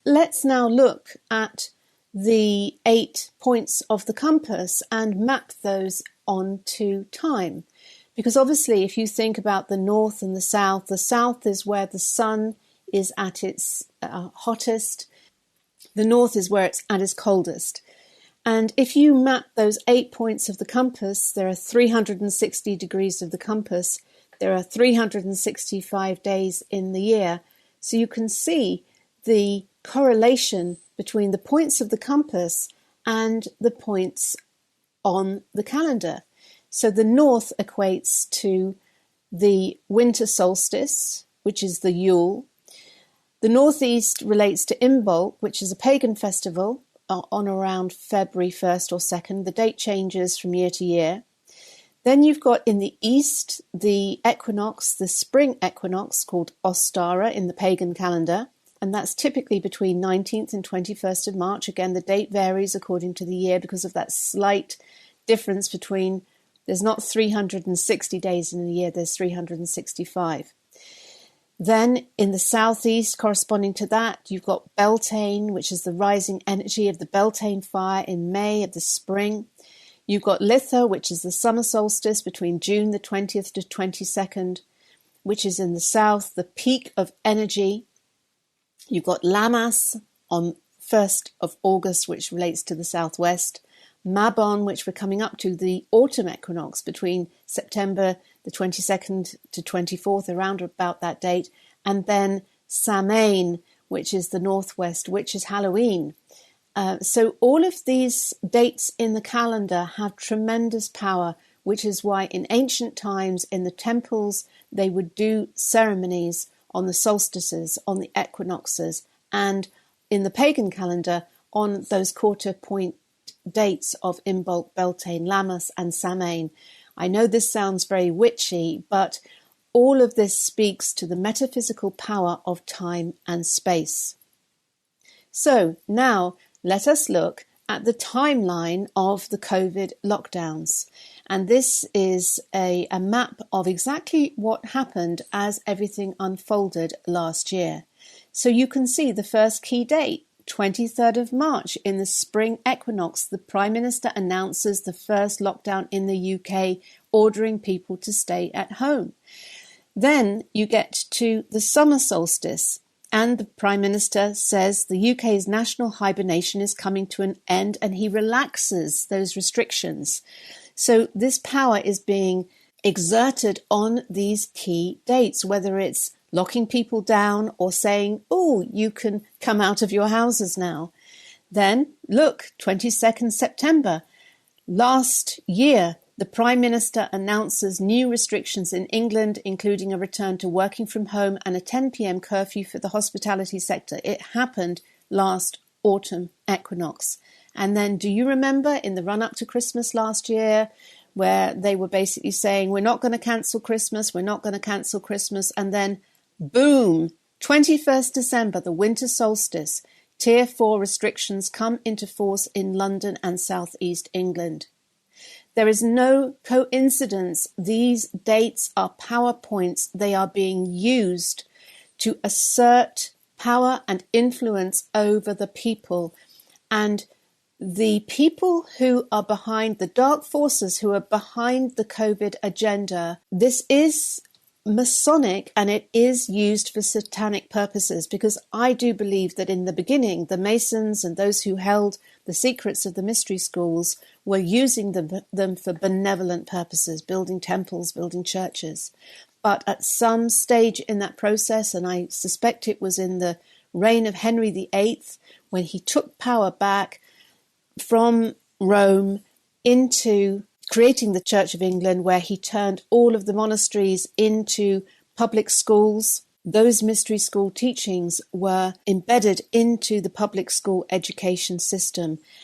Let's now look at the 8 points of the compass and map those onto time. Because obviously, if you think about the north and the south is where the sun is at its hottest. The north is where it's at its coldest. And if you map those 8 points of the compass, there are 360 degrees of the compass. There are 365 days in the year. So you can see the correlation between the points of the compass and the points on the calendar. So the north equates to the winter solstice, which is the Yule. The northeast relates to Imbolc, which is a pagan festival on around February 1st or 2nd. The date changes from year to year. Then you've got in the east the equinox, the spring equinox called Ostara in the pagan calendar. And that's typically between 19th and 21st of March. Again, the date varies according to the year because of that slight difference between, there's not 360 days in a year, there's 365. Then in the southeast, corresponding to that, you've got Beltane, which is the rising energy of the Beltane fire in May of the spring. You've got Litha, which is the summer solstice between June the 20th to 22nd, which is in the south, the peak of energy. You've got Lammas on 1st of August, which relates to the southwest. Mabon, which we're coming up to, the autumn equinox between September the 22nd to 24th, around about that date. And then Samhain, which is the northwest, which is Halloween. So all of these dates in the calendar have tremendous power, which is why in ancient times in the temples, they would do ceremonies on the solstices, on the equinoxes, and in the pagan calendar on those quarter point dates of Imbolc, Beltane, Lammas, and Samhain. I know this sounds very witchy, but all of this speaks to the metaphysical power of time and space. So now let us look at the timeline of the COVID lockdowns. And this is a map of exactly what happened as everything unfolded last year. So you can see the first key date, 23rd of March, in the spring equinox, the Prime Minister announces the first lockdown in the UK, ordering people to stay at home. Then you get to the summer solstice, and the Prime Minister says the UK's national hibernation is coming to an end, and he relaxes those restrictions. So this power is being exerted on these key dates, whether it's locking people down or saying, oh, you can come out of your houses now. Then, look, 22nd September. Last year, the Prime Minister announces new restrictions in England, including a return to working from home and a 10 p.m. curfew for the hospitality sector. It happened last autumn equinox. And then, do you remember in the run-up to Christmas last year, where they were basically saying, we're not going to cancel Christmas, we're not going to cancel Christmas, and then boom, 21st December, the winter solstice, Tier 4 restrictions come into force in London and South East England. There is no coincidence. These dates are power points. They are being used to assert power and influence over the people. And the people who are behind, the dark forces who are behind the COVID agenda, this is Masonic, and it is used for satanic purposes, because I do believe that in the beginning, the Masons and those who held the secrets of the mystery schools were using them for benevolent purposes, building temples, building churches. But at some stage in that process, and I suspect it was in the reign of Henry VIII, when he took power back from Rome into creating the Church of England, where he turned all of the monasteries into public schools. Those mystery school teachings were embedded into the public school education system.